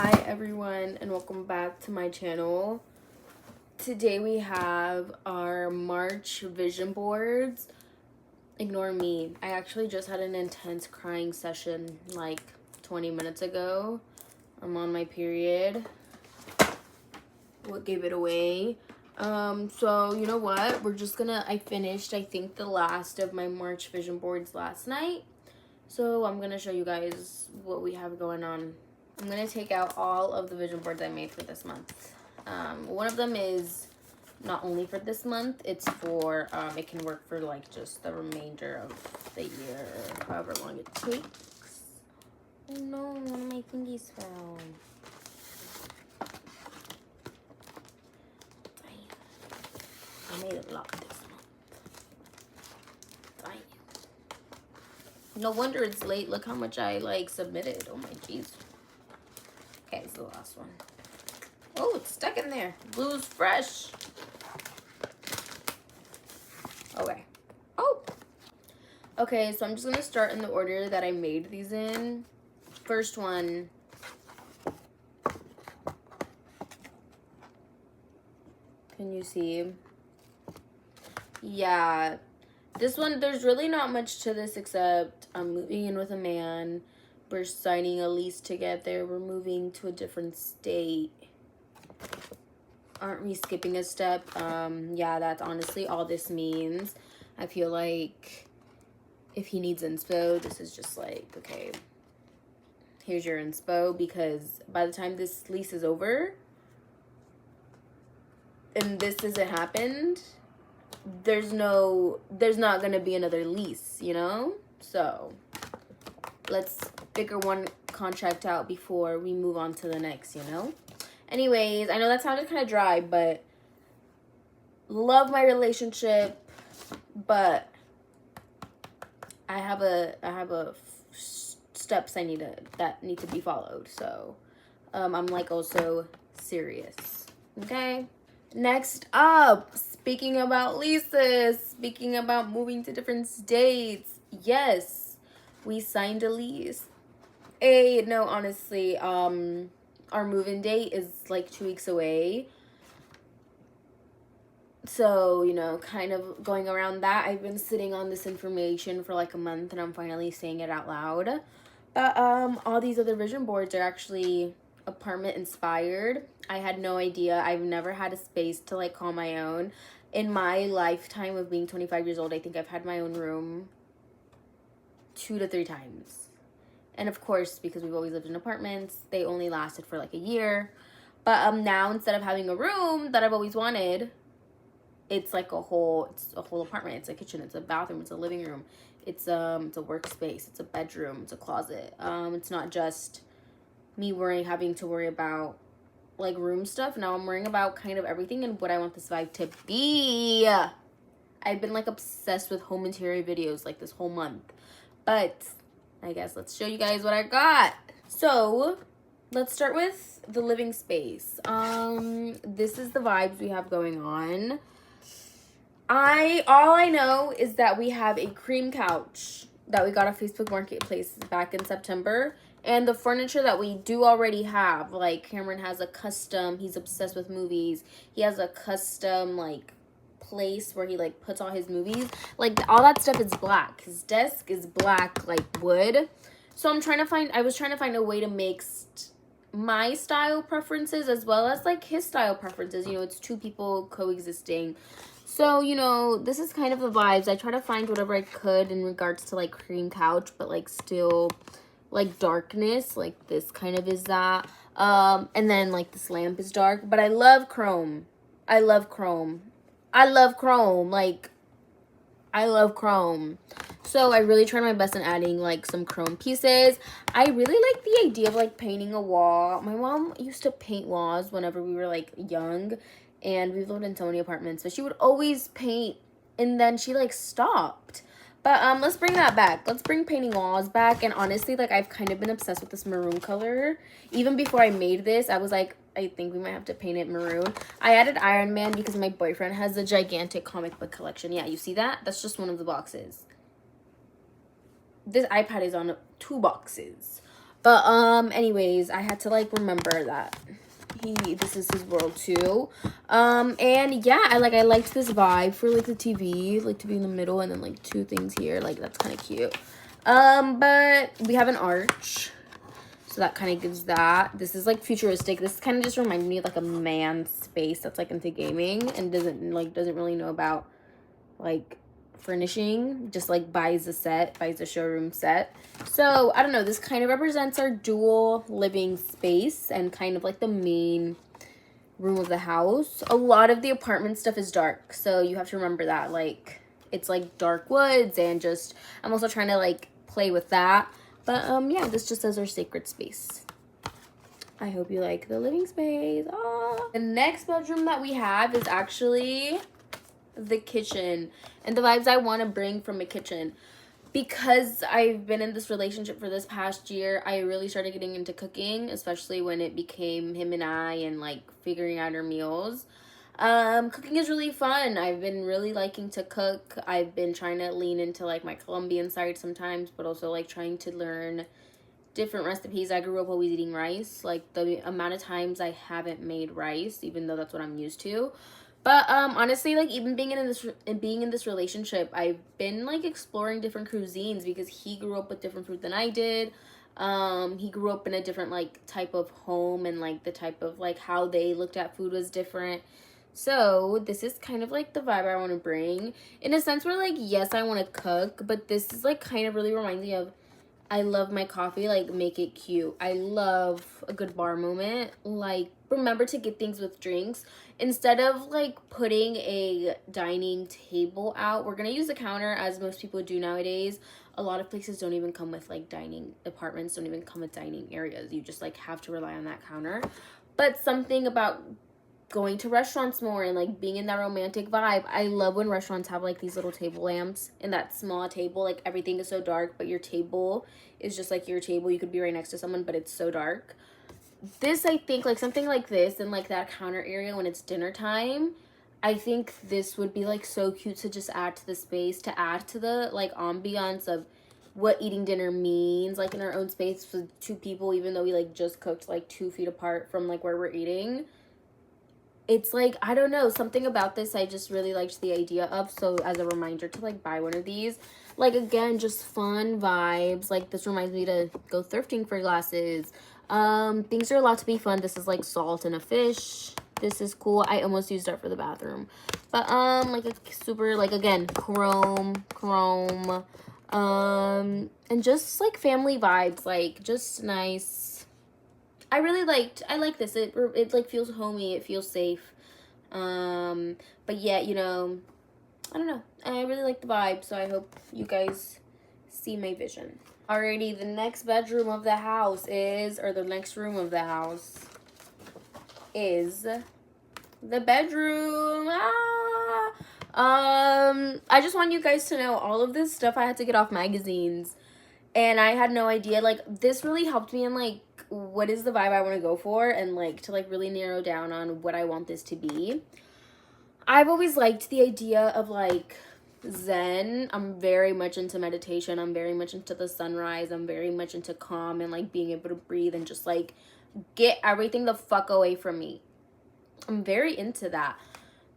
Hi everyone and welcome back to my channel. Today we have our March vision boards. Ignore me. I actually just had an intense crying session like 20 minutes ago. I'm on my period. What gave it away? So you know what? I finished I think the last of my March vision boards last night. So I'm gonna show you guys what we have going on. I'm going to take out all of the vision boards I made for this month. One of them is not only for this month, it's for, it can work for like just the remainder of the year, however long it takes. Oh no, one of my thingies fell. Damn. I made a lot this month. Damn. No wonder it's late. Look how much I like submitted. Oh my jeez. Okay, it's the last one. Oh, it's stuck in there. Glue's fresh. Okay. Oh. Okay, so I'm just going to start in the order that I made these in. First one. Can you see? Yeah. This one, there's really not much to this except I'm moving in with a man. We're signing a lease together. We're moving to a different state. Aren't we skipping a step? Yeah, that's honestly all this means. I feel like if he needs inspo, this is just like, okay, here's your inspo, because by the time this lease is over and this hasn't happened, there's not gonna be another lease, you know? So let's figure one contract out before we move on to the next, you know? Anyways, I know that sounded kind of dry, but love my relationship, but I have steps that need to be followed. So, I'm like also serious. Okay? Next up, speaking about leases, speaking about moving to different states. Yes, we signed a lease. No, honestly, our move-in date is like 2 weeks away. So, you know, kind of going around that. I've been sitting on this information for like a month and I'm finally saying it out loud. But all these other vision boards are actually apartment inspired. I had no idea. I've never had a space to like call my own. In my lifetime of being 25 years old, I think I've had my own room 2 to 3 times. And of course, because we've always lived in apartments, they only lasted for like a year. But now instead of having a room that I've always wanted, it's like a whole apartment. It's a kitchen, it's a bathroom, it's a living room, it's a workspace, it's a bedroom, it's a closet. It's not just me having to worry about like room stuff. Now I'm worrying about kind of everything and what I want this vibe to be. I've been like obsessed with home interior videos like this whole month. But I guess let's show you guys what I got. So let's start with the living space. This is the vibes we have going on. All I know is that we have a cream couch that we got off Facebook Marketplace back in September. And the furniture that we do already have, like Cameron has a custom, he's obsessed with movies. He has a custom like place where he like puts all his movies, like all that stuff is black. His desk is black like wood. So I was trying to find a way to mix my style preferences as well as like his style preferences. You know, it's 2 people coexisting. So, you know, this is kind of the vibes. I try to find whatever I could in regards to like cream couch, but like still like darkness, like this kind of is that. And then like this lamp is dark, but I love chrome. I love chrome. So I really tried my best in adding like some chrome pieces. I really like the idea of like painting a wall. My mom used to paint walls whenever we were like young, and we've lived in so many apartments, but she would always paint and then she like stopped. But let's bring that back. Let's bring painting walls back. And honestly, like I've kind of been obsessed with this maroon color. Even before I made this, I was like, I think we might have to paint it maroon. I added Iron Man because my boyfriend has a gigantic comic book collection. Yeah, you see that? That's just one of the boxes. This iPad is on 2 boxes. But anyways, I had to like remember that this is his world too. And yeah, I liked this vibe for like the TV, like to be in the middle and then like two things here. Like that's kind of cute. But we have an arch. So that kind of gives that. This is like futuristic. This kind of just reminds me of like a man's space that's like into gaming and doesn't really know about like furnishing, just like buys the showroom set. So I don't know, this kind of represents our dual living space and kind of like the main room of the house. A lot of the apartment stuff is dark, so you have to remember that, like it's like dark woods, and just I'm also trying to like play with that. But yeah, this just says our sacred space. I hope you like the living space. Oh. The next bedroom that we have is actually the kitchen and the vibes I want to bring from a kitchen. Because I've been in this relationship for this past year, I really started getting into cooking, especially when it became him and I and like figuring out our meals. Cooking is really fun. I've been really liking to cook. I've been trying to lean into like my Colombian side sometimes, but also like trying to learn different recipes. I grew up always eating rice. Like the amount of times I haven't made rice, even though that's what I'm used to. But honestly, like even being in this relationship, I've been like exploring different cuisines because he grew up with different food than I did. He grew up in a different like type of home, and like the type of like how they looked at food was different. So this is kind of like the vibe I want to bring, in a sense where like yes, I want to cook, but this is like kind of really reminds me of, I love my coffee, like make it cute. I love a good bar moment. Like remember to get things with drinks. Instead of like putting a dining table out, we're gonna use the counter as most people do nowadays. A lot of places don't even come with like dining, apartments don't even come with dining areas. You just like have to rely on that counter. But something about going to restaurants more and like being in that romantic vibe. I love when restaurants have like these little table lamps and that small table, like everything is so dark, but your table is just like your table. You could be right next to someone, but it's so dark. This, I think, like something like this and like that counter area when it's dinner time, I think this would be like so cute to just add to the space, to add to the like ambiance of what eating dinner means, like in our own space with two people, even though we like just cooked like 2 feet apart from like where we're eating. It's like, I don't know, something about this I just really liked the idea of. So as a reminder to like buy one of these, like again, just fun vibes. Like this reminds me to go thrifting for glasses. Things are a lot to be fun. This is like salt and a fish. This is cool. I almost used it for the bathroom, but like a super, like again, chrome, and just like family vibes, like just nice. I like this. It like feels homey. It feels safe. But yeah, you know, I don't know. I really like the vibe, so I hope you guys see my vision. Alrighty, the next bedroom of the house is, or the next room of the house is the bedroom. I just want you guys to know all of this stuff I had to get off magazines, and I had no idea. Like this really helped me in like what is the vibe I want to go for, and like to like really narrow down on what I want this to be. I've always liked the idea of like Zen. I'm very much into meditation. I'm very much into the sunrise. I'm very much into calm and like being able to breathe and just like get everything the fuck away from me. I'm very into that.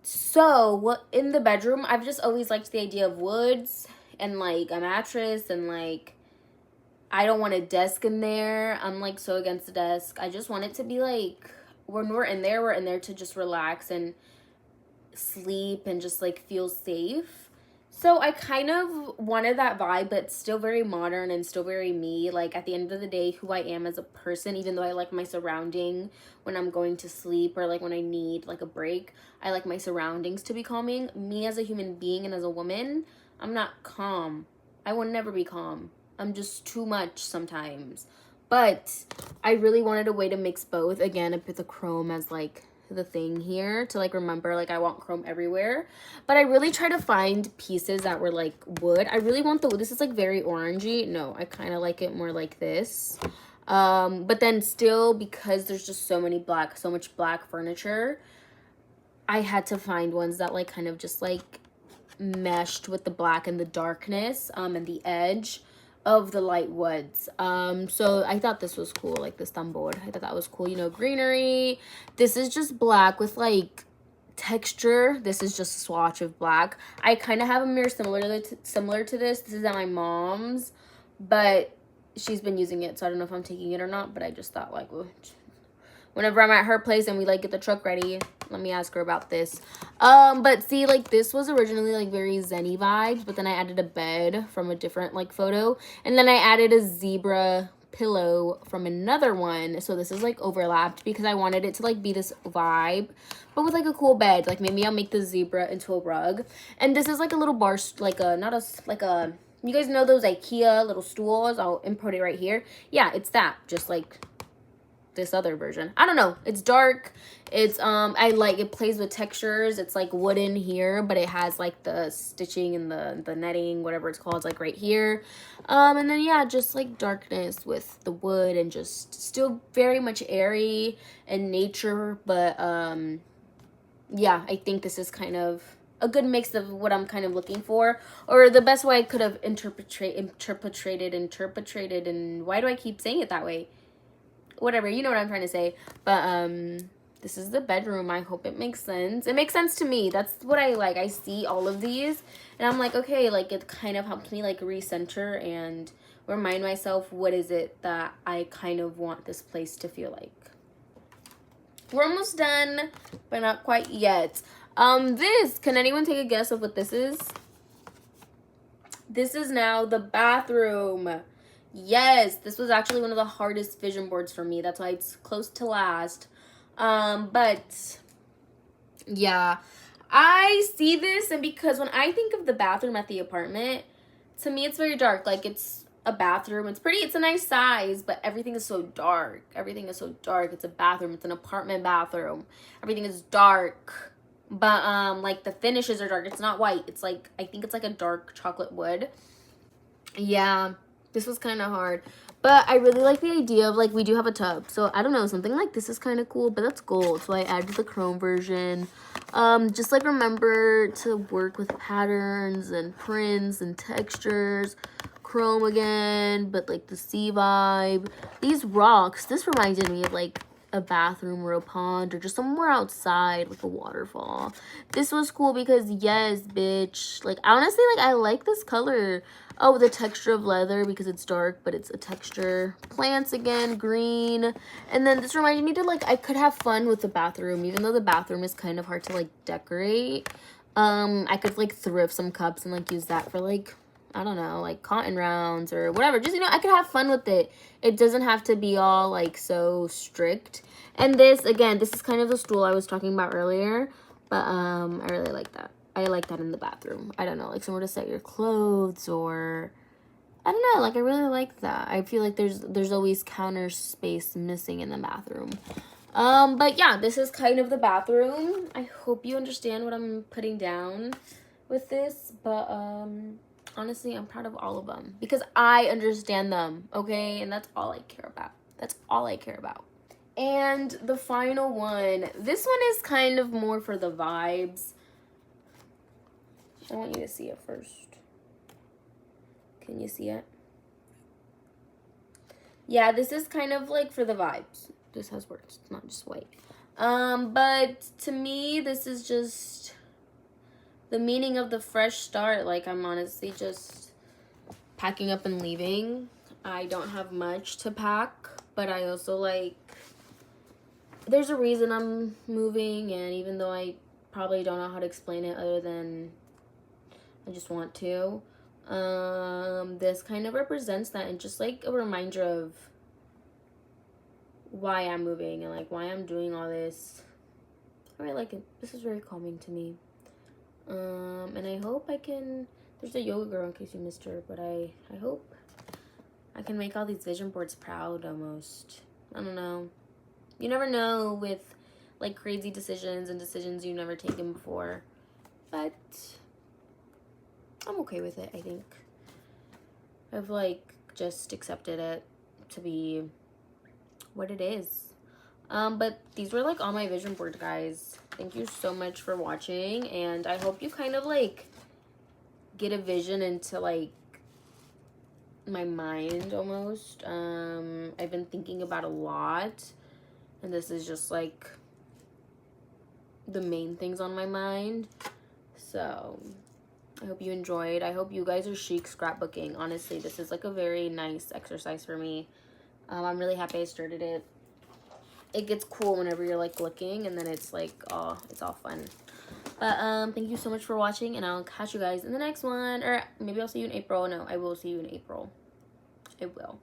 So what in the bedroom, I've just always liked the idea of woods and like a mattress, and like I don't want a desk in there. I'm like so against the desk. I just want it to be like when we're in there to just relax and sleep and just like feel safe. So I kind of wanted that vibe, but still very modern and still very me. Like at the end of the day, who I am as a person, even though I like my surrounding when I'm going to sleep or like when I need like a break, I like my surroundings to be calming. Me as a human being and as a woman, I'm not calm. I will never be calm. I'm just too much sometimes. But I really wanted a way to mix both. Again, I put the chrome as like the thing here to like remember, like I want chrome everywhere, but I really try to find pieces that were like wood. I really want this is like very orangey. No, I kind of like it more like this, but then still, because there's just so much black furniture, I had to find ones that like kind of just like meshed with the black and the darkness and the edge. of the light woods. So I thought this was cool, like this thumb board. I thought that was cool, you know, greenery. This is just black with like texture. This is just a swatch of black. I kind of have a mirror similar to this. This is at my mom's, but she's been using it, so I don't know if I'm taking it or not, but I just thought like, well, whenever I'm at her place and we like get the truck ready, let me ask her about this. But see, like this was originally like very zen-y vibes, but then I added a bed from a different like photo, and then I added a zebra pillow from another one. So this is like overlapped because I wanted it to like be this vibe, but with like a cool bed. Like maybe I'll make the zebra into a rug. And this is like a little bar, like a, not a, like a, you guys know those IKEA little stools? I'll import it right here. Yeah, it's that, just like this other version. I don't know, it's dark. It's I like it, plays with textures. It's like wooden here, but it has like the stitching and the netting, whatever it's called, like right here. And then yeah, just like darkness with the wood, and just still very much airy and nature, but yeah, I think this is kind of a good mix of what I'm kind of looking for, or the best way I could have interpreted, and why do I keep saying it that way? Whatever, you know what I'm trying to say. But this is the bedroom. I hope it makes sense. It makes sense to me. That's what I like. I see all of these and I'm like, okay, like it kind of helps me like recenter and remind myself what is it that I kind of want this place to feel like. We're almost done, but not quite yet. This, can anyone take a guess of what this is? This is now the bathroom. Yes, this was actually one of the hardest vision boards for me. That's why it's close to last. But yeah, I see this, and because when I think of the bathroom at the apartment, to me it's very dark. Like it's a bathroom. It's pretty, it's a nice size, but everything is so dark. Everything is so dark. It's a bathroom. It's an apartment bathroom. Everything is dark. But like the finishes are dark. It's not white. It's like, I think it's like a dark chocolate wood. Yeah, this was kind of hard. But I really like the idea of like, we do have a tub. So I don't know, something like this is kind of cool, but that's gold. So I added the chrome version. Just like remember to work with patterns and prints and textures. Chrome again, but like the sea vibe. These rocks, this reminded me of like a bathroom or a pond or just somewhere outside, like a waterfall. This was cool because yes, bitch, like honestly, like I like this color. Oh, the texture of leather because it's dark, but it's a texture. Plants again, green. And then this reminded me to like, I could have fun with the bathroom, even though the bathroom is kind of hard to like decorate. I could like thrift some cups and like use that for like, I don't know, like cotton rounds or whatever. Just, you know, I could have fun with it. It doesn't have to be all like so strict. And this, again, this is kind of the stool I was talking about earlier. But I really like that. I like that in the bathroom. I don't know, like somewhere to set your clothes or, I don't know, like I really like that. I feel like there's always counter space missing in the bathroom. But yeah, this is kind of the bathroom. I hope you understand what I'm putting down with this. But honestly, I'm proud of all of them because I understand them, okay? And that's all I care about. That's all I care about. And the final one, this one is kind of more for the vibes. I want you to see it first. Can you see it? Yeah, this is kind of like for the vibes. This has words. It's not just white. But to me, this is just the meaning of the fresh start. Like, I'm honestly just packing up and leaving. I don't have much to pack, but I also like, there's a reason I'm moving, and even though I probably don't know how to explain it other than I just want to, this kind of represents that, and just like a reminder of why I'm moving and like why I'm doing all this. I really like it. This is very calming to me. And I hope I can, there's a yoga girl in case you missed her, but I hope I can make all these vision boards proud almost. I don't know. You never know with like crazy decisions and decisions you've never taken before, but I'm okay with it, I think. I've like just accepted it to be what it is. But these were like all my vision boards, guys. Thank you so much for watching, and I hope you kind of like get a vision into like my mind almost. I've been thinking about a lot, and this is just like the main things on my mind. So I hope you enjoyed. I hope you guys are chic scrapbooking. Honestly, this is like a very nice exercise for me. I'm really happy I started it. It gets cool whenever you're like looking, and then it's like, oh, it's all fun. But thank you so much for watching, and I'll catch you guys in the next one. Or maybe I'll see you in April. No, I will see you in April. I will.